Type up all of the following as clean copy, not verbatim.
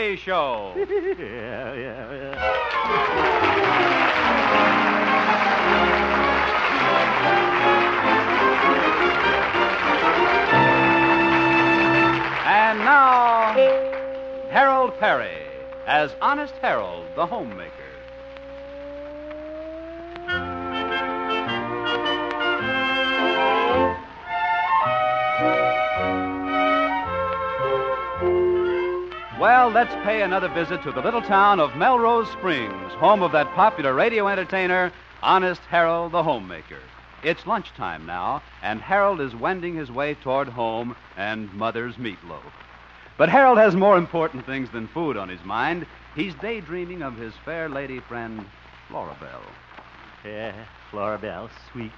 Peary Show. Yeah. And now, Harold Peary as Honest Harold, the Homemaker. Well, let's pay another visit to the little town of Melrose Springs, home of that popular radio entertainer, Honest Harold, the Homemaker. It's lunchtime now, and Harold is wending his way toward home and Mother's meatloaf. But Harold has more important things than food on his mind. He's daydreaming of his fair lady friend, Florabelle. Yeah, Florabelle, sweet.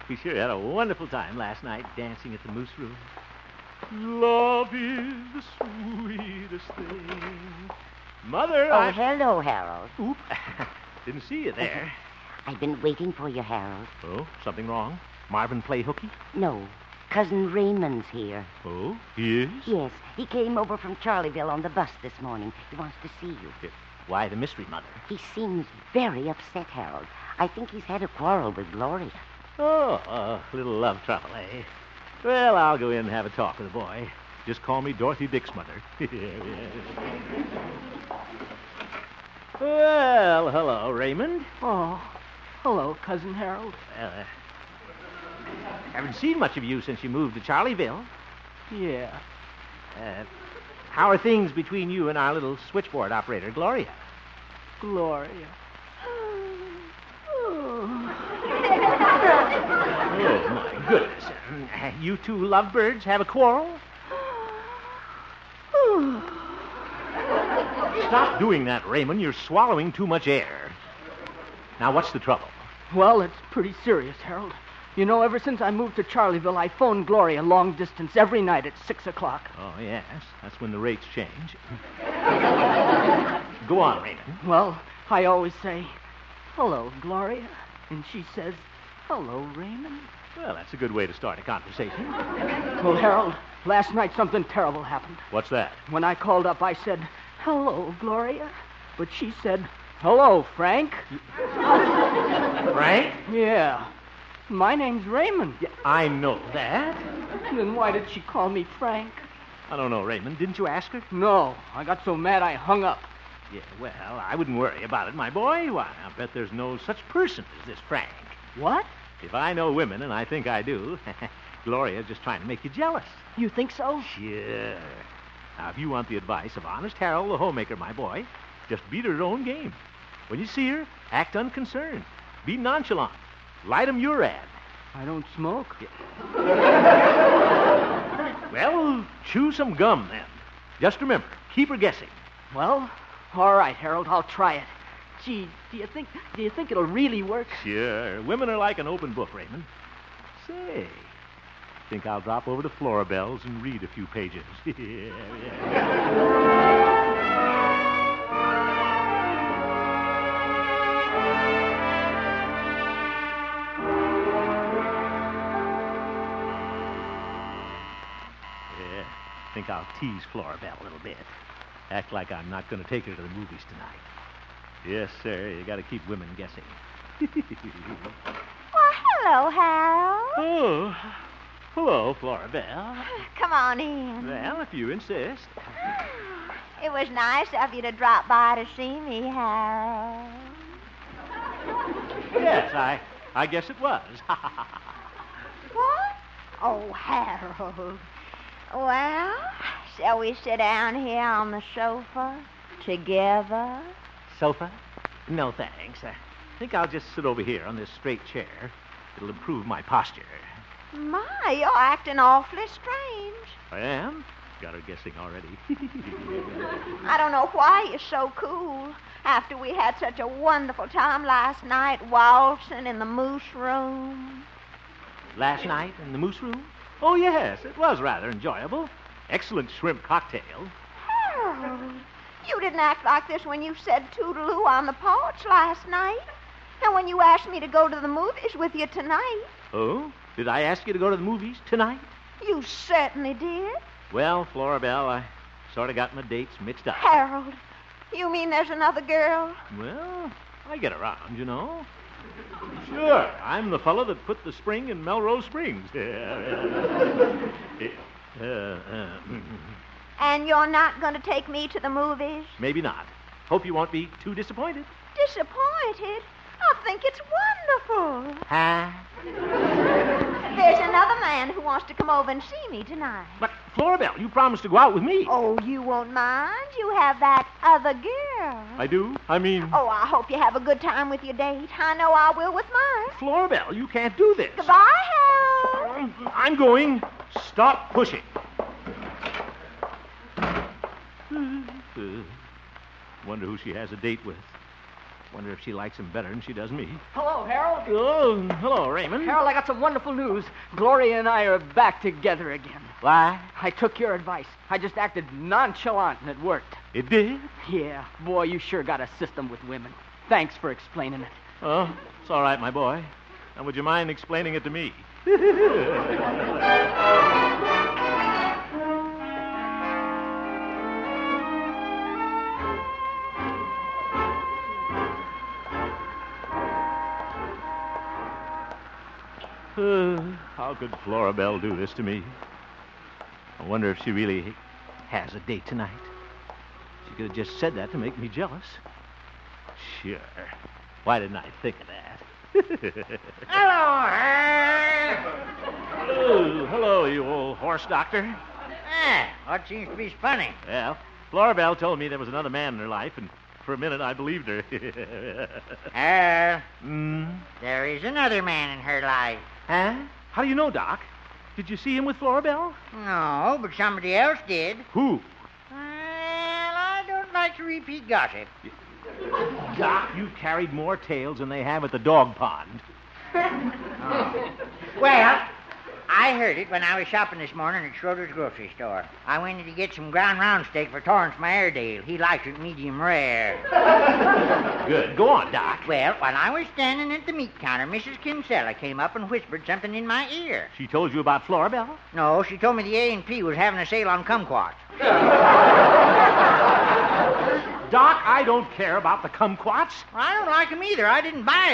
We sure had a wonderful time last night dancing at the Moose Room. Love is the sweetest thing. Mother, Oh, hello, Harold. Oop. Didn't see you there. I've been waiting for you, Harold. Oh, something wrong? Marvin play hooky? No, Cousin Raymond's here. Oh, he is? Yes, he came over from Charleville on the bus this morning. He wants to see you. Why the mystery, Mother? He seems very upset, Harold. I think he's had a quarrel with Gloria. Oh, a little love trouble, eh? Well, I'll go in and have a talk with the boy. Just call me Dorothy Dick's mother. Well, hello, Raymond. Oh, hello, Cousin Harold. Well, haven't seen much of you since you moved to Charleville. Yeah. How are things between you and our little switchboard operator, Gloria? Gloria. Oh, my goodness. You two lovebirds have a quarrel? Stop doing that, Raymond. You're swallowing too much air. Now, what's the trouble? Well, it's pretty serious, Harold. You know, ever since I moved to Charleville, I phoned Gloria long distance every night at 6 o'clock. Oh, yes. That's when the rates change. Go on, Raymond. Well, I always say, hello, Gloria. And she says, hello, Raymond. Well, that's a good way to start a conversation. Well, Harold, last night something terrible happened. What's that? When I called up, I said, hello, Gloria. But she said, hello, Frank. Frank? Yeah. My name's Raymond. Yeah, I know that. Then why did she call me Frank? I don't know, Raymond. Didn't you ask her? No. I got so mad I hung up. Yeah, well, I wouldn't worry about it, my boy. Why, I bet there's no such person as this Frank. What? If I know women, and I think I do, Gloria's just trying to make you jealous. You think so? Sure. Now, if you want the advice of Honest Harold, the Homemaker, my boy, just beat her own game. When you see her, act unconcerned. Be nonchalant. Light 'em your ad. I don't smoke. Well, chew some gum, then. Just remember, keep her guessing. Well, all right, Harold, I'll try it. Gee, do you think it'll really work? Sure. Women are like an open book, Raymond. Say, think I'll drop over to Florabelle's and read a few pages. Yeah. I think I'll tease Florabelle a little bit. Act like I'm not going to take her to the movies tonight. Yes, sir. You got to keep women guessing. Well, hello, Harold. Oh, hello, Florabelle. Come on in. Well, if you insist. It was nice of you to drop by to see me, Harold. Yes, I guess it was. What? Oh, Harold. Well, shall we sit down here on the sofa together? Sofa? No, thanks. I think I'll just sit over here on this straight chair. It'll improve my posture. My, you're acting awfully strange. I am? Got her guessing already. I don't know why you're so cool after we had such a wonderful time last night waltzing in the Moose Room. Last night in the Moose Room? Oh, yes, it was rather enjoyable. Excellent shrimp cocktail. Harold, you didn't act like this when you said toodaloo on the porch last night. And when you asked me to go to the movies with you tonight. Oh? Did I ask you to go to the movies tonight? You certainly did. Well, Florabelle, Sort of got my dates mixed up. Harold, you mean there's another girl? Well, I get around, you know. Sure, I'm the fellow that put the spring in Melrose Springs. And you're not going to take me to the movies? Maybe not. Hope you won't be too disappointed. Disappointed? I think it's wonderful. Huh? There's another man who wants to come over and see me tonight. But, Florabelle, you promised to go out with me. Oh, you won't mind? You have that other girl. I do? I mean... Oh, I hope you have a good time with your date. I know I will with mine. Florabelle, you can't do this. Goodbye, Harold. I'm going. Stop pushing. Wonder who she has a date with. Wonder if she likes him better than she does me. Hello, Harold. Oh, hello, Raymond. Harold, I got some wonderful news. Gloria and I are back together again. Why? I took your advice. I just acted nonchalant and it worked. It did? Yeah, boy, you sure got a system with women. Thanks for explaining it. Oh, it's all right, my boy. And would you mind explaining it to me? How could Florabelle do this to me? I wonder if she really has a date tonight. She could have just said that to make me jealous. Sure. Why didn't I think of that? Hello, Herb. Oh, hello, you old horse doctor. What seems to be funny? Well, Florabelle told me there was another man in her life, and for a minute I believed her. There is another man in her life. Huh? How do you know, Doc? Did you see him with Florabelle? No, but somebody else did. Who? Well, I don't like to repeat gossip. Doc, you've carried more tales than they have at the dog pond. Well, I heard it when I was shopping this morning at Schroeder's grocery store. I went in to get some ground round steak for Torrance, my Airedale. He likes it medium rare. Good. Go on, Doc. Well, while I was standing at the meat counter, Mrs. Kinsella came up and whispered something in my ear. She told you about Florabelle? No, she told me the A&P was having a sale on kumquats. Doc, I don't care about the kumquats. Well, I don't like them either. I didn't buy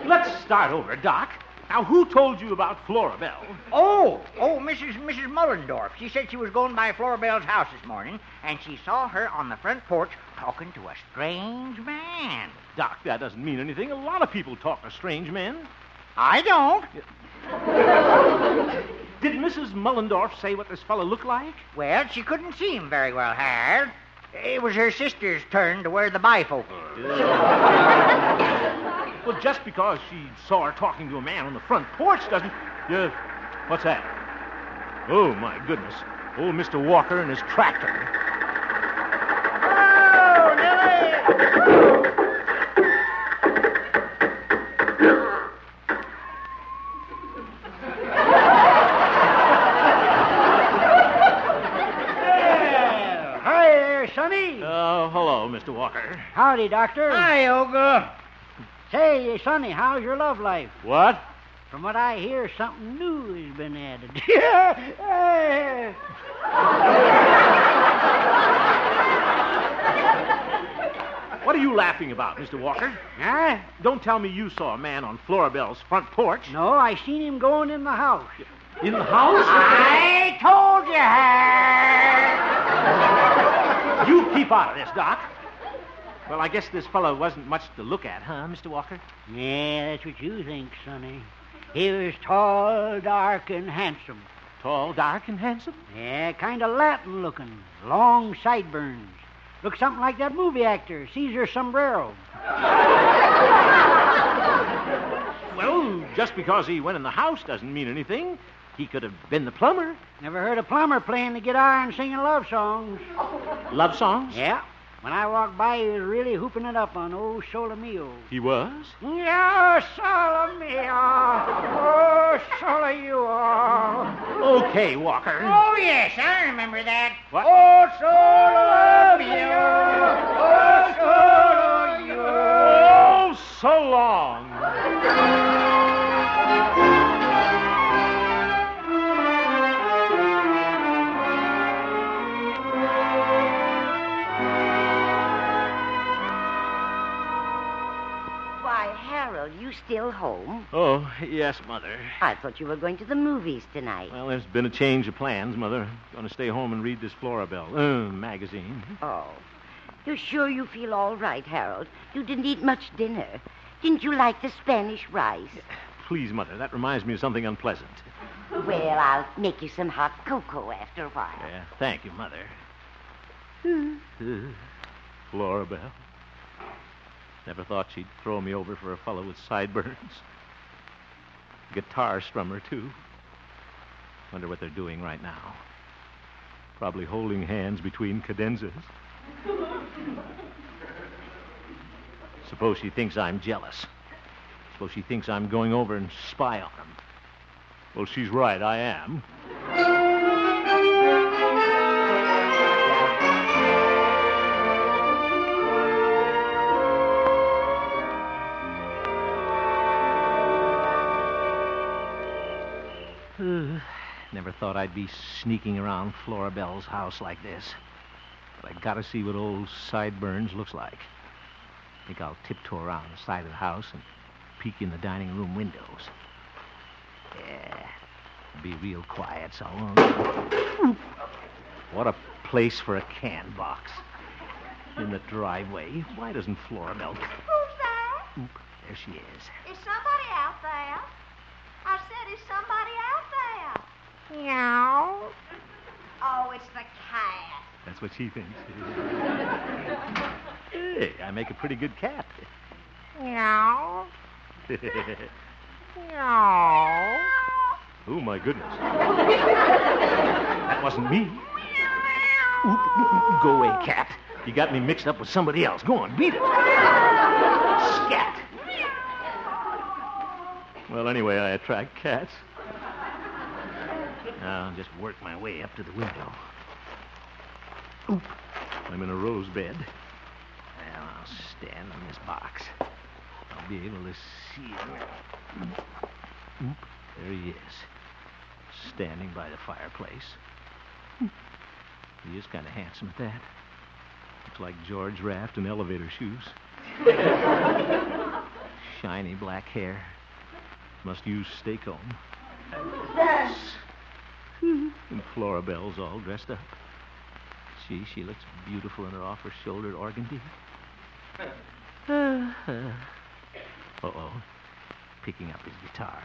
any. Let's start over, Doc. Now, who told you about Florabelle? Oh, Mrs. Mullendorf. She said she was going by Florabelle's house this morning, and she saw her on the front porch talking to a strange man. Doc, that doesn't mean anything. A lot of people talk to strange men. I don't. Did Mrs. Mullendorf say what this fellow looked like? Well, she couldn't see him very well, Harold. It was her sister's turn to wear the bifocal. Well, just because she saw her talking to a man on the front porch doesn't... what's that? Oh, my goodness. Old Mr. Walker and his tractor. Oh, Nellie! Hi there, Sonny. Oh, hello, Mr. Walker. Howdy, Doctor. Hi, Olga. Say, Sonny, how's your love life? What? From what I hear, something new has been added. What are you laughing about, Mr. Walker? Huh? Don't tell me you saw a man on Florabelle's front porch. No, I seen him going in the house. In the house? I told you, You keep out of this, Doc. Well, I guess this fellow wasn't much to look at, huh, Mr. Walker? Yeah, that's what you think, Sonny. He was tall, dark, and handsome. Tall, dark, and handsome? Yeah, kind of Latin looking. Long sideburns. Looks something like that movie actor, Caesar Sombrero. Well, just because he went in the house doesn't mean anything. He could have been the plumber. Never heard a plumber playing the guitar and singing love songs. Love songs? Yeah. When I walked by, he was really hooping it up on "Oh Sole Mio." He was? Yeah, Sole Mio. Oh, Sole you. Okay, Walker. Oh, yes, I remember that. What? Oh, solo mio. Oh, solo you. Oh, so long. home? Oh, yes, Mother. I thought you were going to the movies tonight. Well, there's been a change of plans, Mother. I'm going to stay home and read this Florabelle magazine. Oh. You're sure you feel all right, Harold? You didn't eat much dinner. Didn't you like the Spanish rice? Please, Mother, that reminds me of something unpleasant. Well, I'll make you some hot cocoa after a while. Yeah, thank you, Mother. Florabelle. Never thought she'd throw me over for a fellow with sideburns. Guitar strummer, too. Wonder what they're doing right now. Probably holding hands between cadenzas. Suppose she thinks I'm jealous. Suppose she thinks I'm going over and spy on him. Well, she's right, I am. Never thought I'd be sneaking around Florabelle's house like this. But I gotta see what old Sideburns looks like. Think I'll tiptoe around the side of the house and peek in the dining room windows. Yeah, be real quiet so I won't. What a place for a can box. In the driveway. Why doesn't Florabelle... Who's that? Oop, there she is. Is somebody out there? I said, is somebody out there? Meow. Oh, it's the cat. That's what she thinks. Hey, I make a pretty good cat. Meow. Meow. Oh, my goodness. That wasn't me. Oop, go away, cat. You got me mixed up with somebody else. Go on, beat it. Scat. Well, anyway, I attract cats. Now I'll just work my way up to the window. Oop, I'm in a rose bed. Well, I'll stand on this box. I'll be able to see him. Oop, there he is. Standing by the fireplace. He is kind of handsome at that. Looks like George Raft in elevator shoes. Shiny black hair. Must use stay comb. And Florabelle's all dressed up. She looks beautiful in her off-her-shoulder organdy. Uh-oh. Picking up his guitar.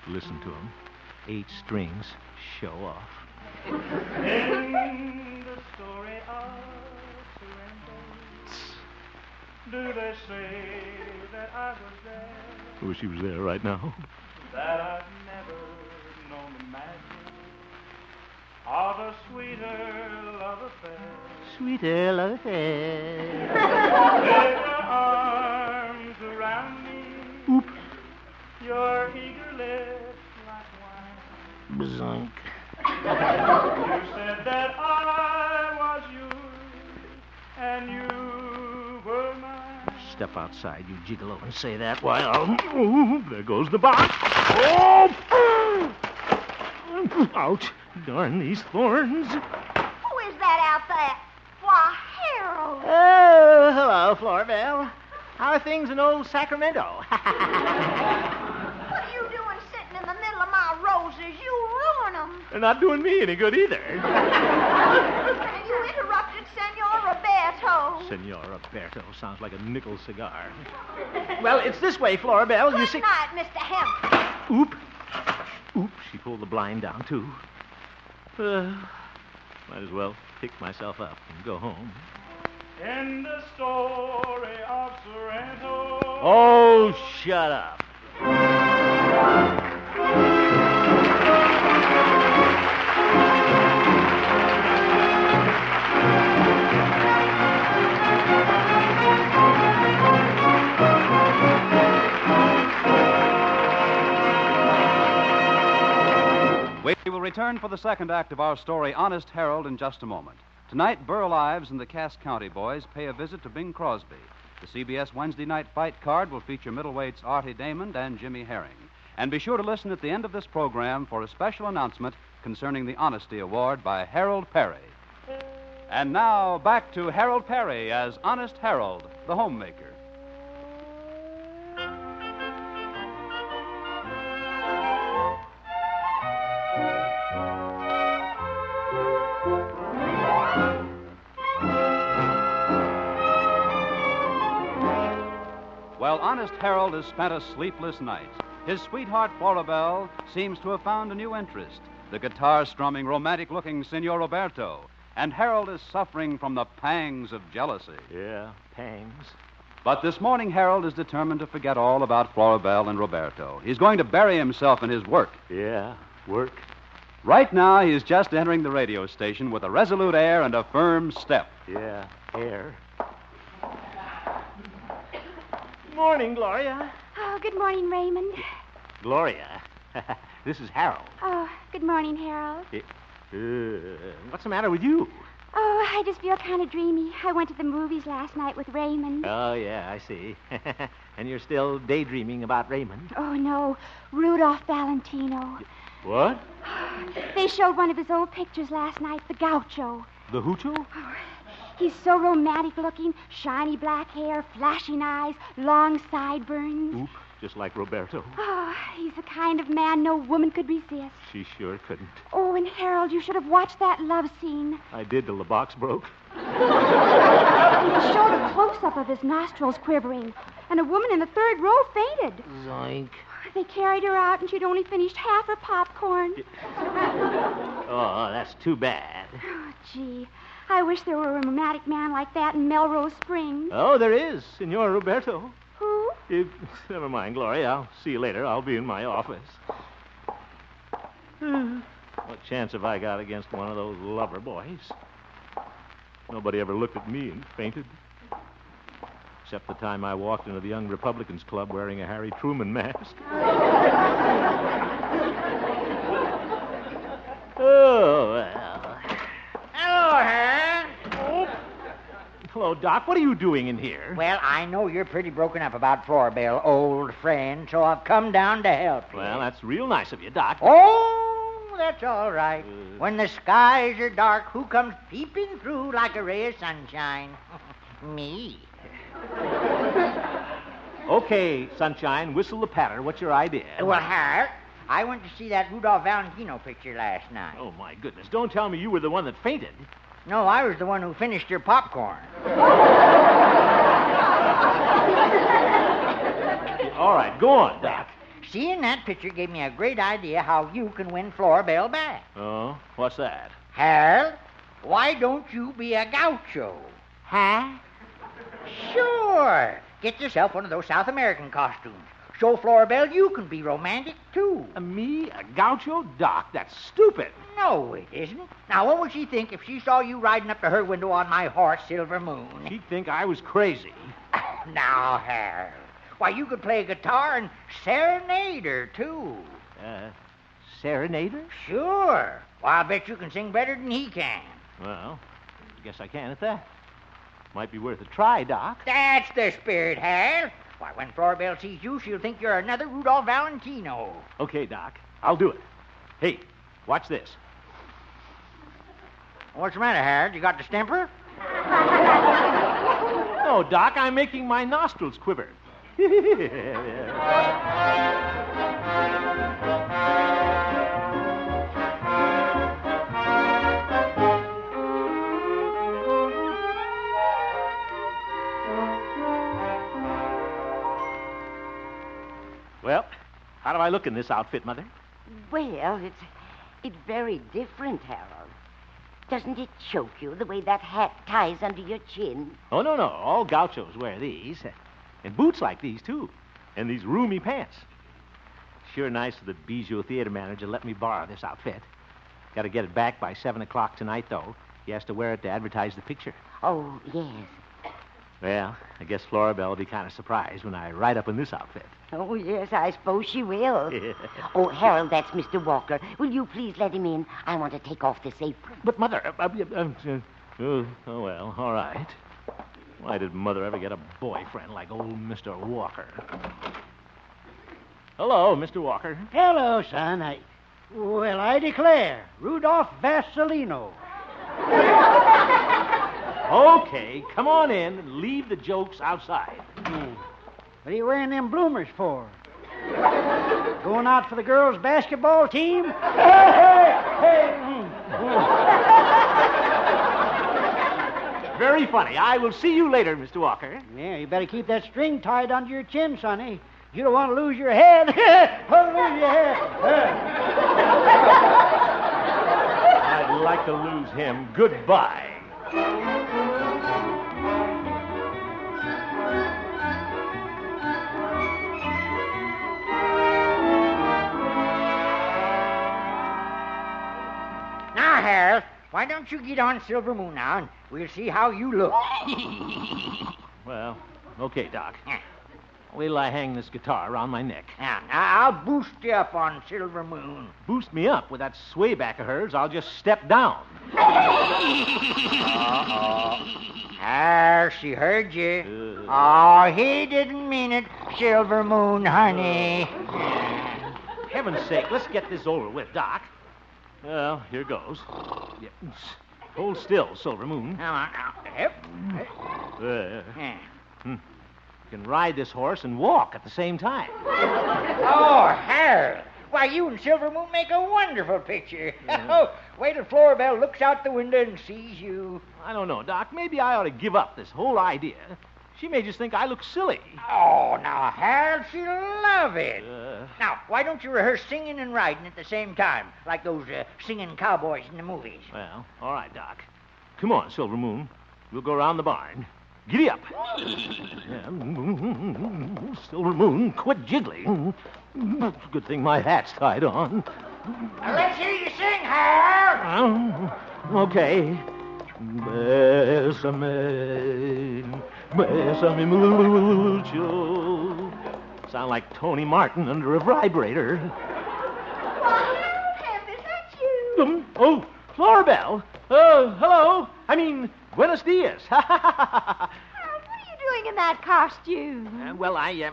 Listen to him. 8 strings. Show off. In the story of surrender, do they say that I was there? I wish he was there right now. That I've never known the magic of a sweeter love affair. Sweeter love affair. With your arms around me, Oop. your eager lips like wine. Bazunk. You said that I was yours, and you were mine. Step outside, you gigolo, and say that while... Oh, there goes the box. Oh! Ouch. Darn these thorns. Who is that out there? Why, Harold. Oh, hello, Florabelle. How are things in old Sacramento? What are you doing sitting in the middle of my roses? You ruin them. They're not doing me any good either. You interrupted Senor Roberto. Senor Roberto sounds like a nickel cigar. Well, it's this way, Florabelle. You Good see... night, Mr. Hemp. Oop. Oop, she pulled the blind down, too. Might as well pick myself up and go home. In the story of Sorrento. Oh, shut up. We will return for the second act of our story, Honest Harold, in just a moment. Tonight, Burl Ives and the Cass County Boys pay a visit to Bing Crosby. The CBS Wednesday night fight card will feature middleweights Artie Damon and Jimmy Herring. And be sure to listen at the end of this program for a special announcement concerning the Honesty Award by Harold Peary. And now, back to Harold Peary as Honest Harold, the homemaker. Honest Harold has spent a sleepless night. His sweetheart, Florabelle, seems to have found a new interest, the guitar-strumming, romantic-looking Senor Roberto. And Harold is suffering from the pangs of jealousy. Yeah, pangs. But this morning, Harold is determined to forget all about Florabelle and Roberto. He's going to bury himself in his work. Yeah, work. Right now, he's just entering the radio station with a resolute air and a firm step. Yeah, air. Morning, Gloria. Oh, good morning, Raymond. Gloria, this is Harold. Oh, good morning, Harold. What's the matter with you? Oh, I just feel kind of dreamy. I went to the movies last night with Raymond. Oh, yeah, I see. And you're still daydreaming about Raymond? Oh, no. Rudolph Valentino. What? They showed one of his old pictures last night, the Gaucho. The Hoocho? Oh, he's so romantic looking. Shiny black hair, flashing eyes, long sideburns. Oop, just like Roberto. Oh, he's the kind of man no woman could resist. She sure couldn't. Oh, and Harold, you should have watched that love scene. I did till the box broke. They showed a close-up of his nostrils quivering, and a woman in the third row fainted. Zoink. They carried her out, and she'd only finished half her popcorn. Oh, that's too bad. Oh, gee. I wish there were a romantic man like that in Melrose Springs. Oh, there is, Senor Roberto. Who? Never mind, Gloria. I'll see you later. I'll be in my office. What chance have I got against one of those lover boys? Nobody ever looked at me and fainted. Except the time I walked into the Young Republicans Club wearing a Harry Truman mask. Oh, well. Hello, Harold. Hello, Doc. What are you doing in here? Well, I know you're pretty broken up about Florabelle, old friend, so I've come down to help you. Well, that's real nice of you, Doc. Oh, that's all right. When the skies are dark, who comes peeping through like a ray of sunshine? Me. Okay, Sunshine, whistle the patter. What's your idea? Well, Harold, I went to see that Rudolph Valentino picture last night. Oh, my goodness. Don't tell me you were the one that fainted. No, I was the one who finished your popcorn. All right, go on, Doc. Seeing that picture gave me a great idea how you can win Florabelle back. Oh, what's that? Harold, why don't you be a gaucho? Huh? Sure. Get yourself one of those South American costumes. Show Florabelle you can be romantic, too. Me, a gaucho? Doc, that's stupid. No, it isn't. Now, what would she think if she saw you riding up to her window on my horse, Silver Moon? She'd think I was crazy. Now, Harold, why, you could play guitar and serenade her, too. Serenader? Sure. Well, I bet you can sing better than he can. Well, I guess I can at that. Might be worth a try, Doc. That's the spirit, Harold. Why, when Florabelle sees you, she'll think you're another Rudolph Valentino. Okay, Doc. I'll do it. Hey, watch this. What's the matter, Harold? You got the stemper? No, Doc, I'm making my nostrils quiver. Well, how do I look in this outfit, Mother? Well, it's very different, Harold. Doesn't it choke you the way that hat ties under your chin? Oh, no. All gauchos wear these. And boots like these, too. And these roomy pants. Sure nice of the Bijou theater manager to let me borrow this outfit. Got to get it back by 7 o'clock tonight, though. He has to wear it to advertise the picture. Oh, yes. Well, I guess Florabelle will be kind of surprised when I ride up in this outfit. Oh, yes, I suppose she will. Oh, Harold, that's Mr. Walker. Will you please let him in? I want to take off this apron. But, Mother... oh, well, all right. Why did Mother ever get a boyfriend like old Mr. Walker? Hello, Mr. Walker. Hello, son. I declare, Rudolph Vasilino. Okay, come on in and leave the jokes outside. What are you wearing them bloomers for? Going out for the girls' basketball team? Hey! very funny. I will see you later, Mr. Walker. Yeah, you better keep that string tied under your chin, Sonny. You don't want to lose your head. Don't lose your head. I'd like to lose him. Goodbye. Now, Harold, why don't you get on Silver Moon now, and we'll see how you look. Well, okay, Doc. Wait till I hang this guitar around my neck. Now, I'll boost you up on Silver Moon. Boost me up with that sway back of hers. I'll just step down. Ah, she heard you. Oh, he didn't mean it, Silver Moon, honey. Heaven's sake, let's get this over with, Doc. Well, here goes. Yeah. Hold still, Silver Moon. Come on now. Yep. You can ride this horse and walk at the same time. Oh, Harold. Why, you and Silver Moon make a wonderful picture. Oh, wait till Florabelle looks out the window and sees you. I don't know, Doc. Maybe I ought to give up this whole idea. She may just think I look silly. Oh, now, Harold, she'll love it. Now, why don't you rehearse singing and riding at the same time, like those singing cowboys in the movies? Well, all right, Doc. Come on, Silver Moon. We'll go around the barn. Giddy up. Yeah. Silver Moon, quit jiggling. Good thing my hat's tied on. Now, let's hear you sing, Harold. Okay. Bésame mucho. Sound like Tony Martin under a vibrator. Hemp, is that you? Oh, Florabelle. Hello. I mean, buenos dias. What are you doing in that costume? Well, I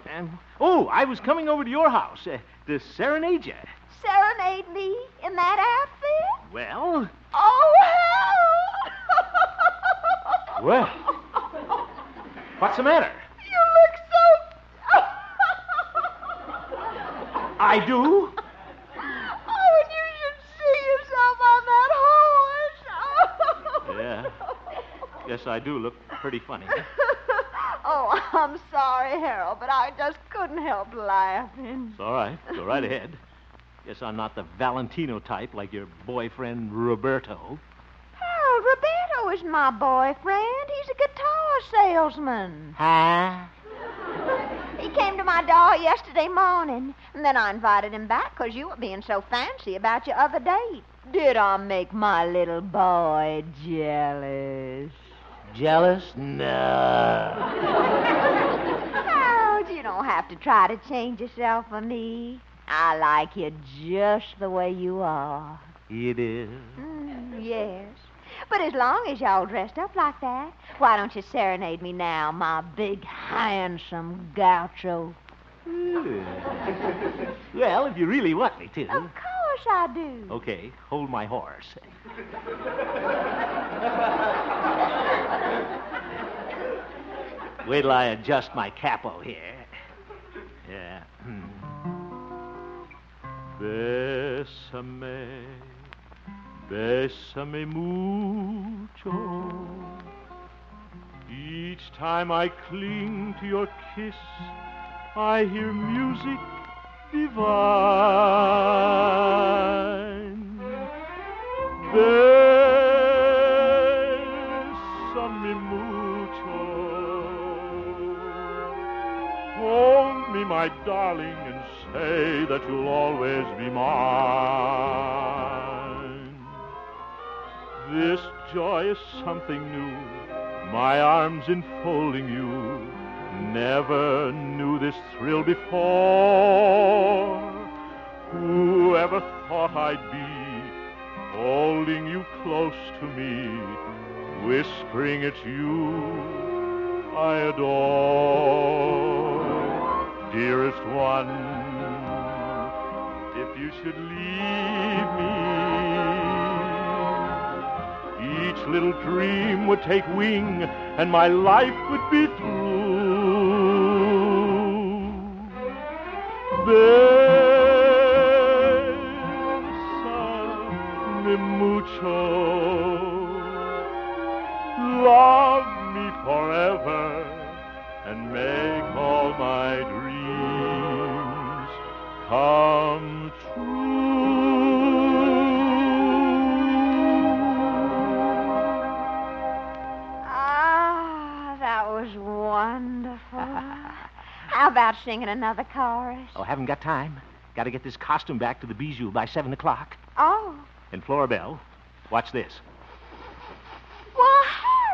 I was coming over to your house to serenade you. Serenade me in that outfit? Well. Oh, hell! Well. What's the matter? You look so... I do? Oh, and you should see yourself on that horse. Yeah. Guess I do look pretty funny. Oh, I'm sorry, Harold, but I just couldn't help laughing. It's all right. Go right ahead. Guess I'm not the Valentino type like your boyfriend, Roberto. Harold, Roberto isn't my boyfriend. He's a guitar salesman. Huh? He came to my door yesterday morning, and then I invited him back because you were being so fancy about your other date. Did I make my little boy jealous? Jealous? No. Harold, you don't have to try to change yourself for me. I like you just the way you are. It is. Yes. But as long as y'all dressed up like that, why don't you serenade me now, my big, handsome gaucho? Well, if you really want me to. Of course I do. Okay, hold my horse. Wait till I adjust my capo here. Yeah. Bésame, bésame mucho. Each time I cling to your kiss, I hear music divine. Bésame mucho. Hold me, my darling, and say that you'll always be mine. This joy is something new, my arms enfolding you. Never knew this thrill before. Whoever thought I'd be holding you close to me, whispering it's you I adore. Dearest one, if you should leave me, each little dream would take wing and my life would be through. Bésame mucho. Love come That was wonderful. How about singing another chorus? Oh, haven't got time. Got to get this costume back to the Bijou by 7 o'clock. Oh. And Florabelle, watch this. Well,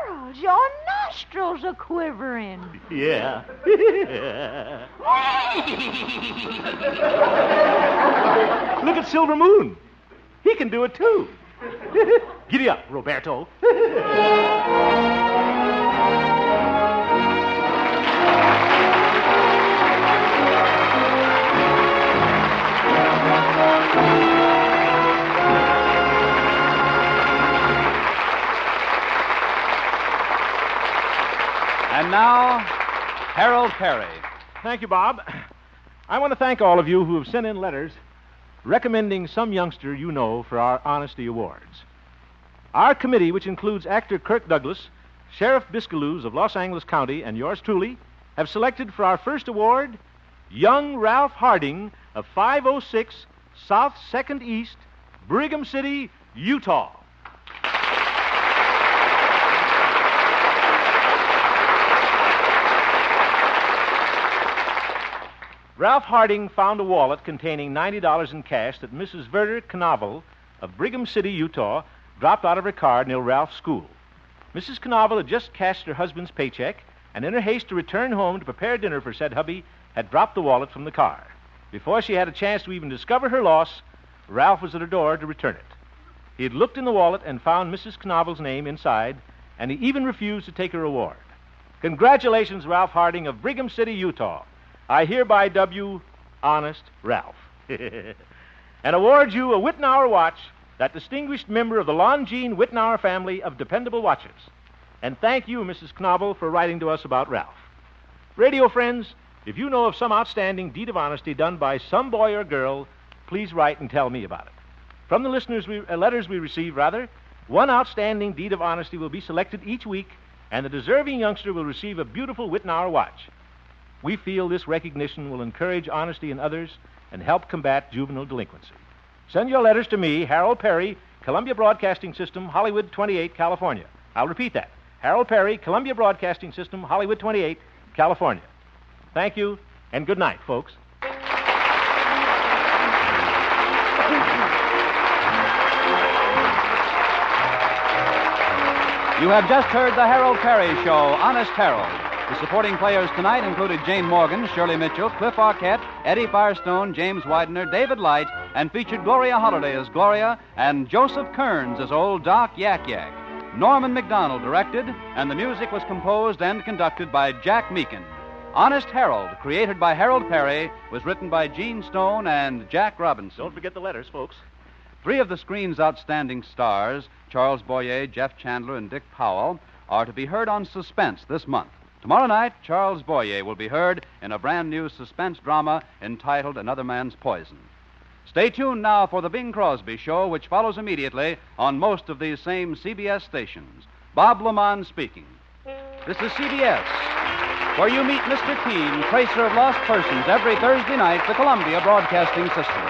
Harold, your nostrils are quivering. Yeah. Look at Silver Moon. He can do it, too. Giddy up, Roberto. And now, Harold Peary. Thank you, Bob. I want to thank all of you who have sent in letters recommending some youngster you know for our Honesty Awards. Our committee, which includes actor Kirk Douglas, Sheriff Biscaloos of Los Angeles County, and yours truly, have selected for our first award young Ralph Harding of 506 South 2nd East, Brigham City, Utah. Ralph Harding found a wallet containing $90 in cash that Mrs. Verder Knavel of Brigham City, Utah, dropped out of her car near Ralph's school. Mrs. Knavel had just cashed her husband's paycheck, and in her haste to return home to prepare dinner for said hubby, had dropped the wallet from the car. Before she had a chance to even discover her loss, Ralph was at her door to return it. He had looked in the wallet and found Mrs. Knavel's name inside, and he even refused to take her reward. Congratulations, Ralph Harding of Brigham City, Utah. I hereby dub you Honest Ralph. And award you a Whitnauer watch, that distinguished member of the Longines Whitnauer family of dependable watches. And thank you, Mrs. Knoble, for writing to us about Ralph. Radio friends, if you know of some outstanding deed of honesty done by some boy or girl, please write and tell me about it. From the letters we receive, one outstanding deed of honesty will be selected each week, and the deserving youngster will receive a beautiful Whitnauer watch. We feel this recognition will encourage honesty in others and help combat juvenile delinquency. Send your letters to me, Harold Peary, Columbia Broadcasting System, Hollywood 28, California. I'll repeat that. Harold Peary, Columbia Broadcasting System, Hollywood 28, California. Thank you, and good night, folks. You have just heard the Harold Peary Show, Honest Harold. The supporting players tonight included Jane Morgan, Shirley Mitchell, Cliff Arquette, Eddie Firestone, James Widener, David Light, and featured Gloria Holliday as Gloria and Joseph Kearns as Old Doc Yak Yak. Norman McDonald directed, and the music was composed and conducted by Jack Meakin. Honest Harold, created by Harold Peary, was written by Gene Stone and Jack Robinson. Don't forget the letters, folks. 3 of the screen's outstanding stars, Charles Boyer, Jeff Chandler, and Dick Powell, are to be heard on Suspense this month. Tomorrow night, Charles Boyer will be heard in a brand new suspense drama entitled Another Man's Poison. Stay tuned now for the Bing Crosby Show, which follows immediately on most of these same CBS stations. Bob Lamont speaking. This is CBS, where you meet Mr. Keene, tracer of lost persons, every Thursday night, the Columbia Broadcasting System.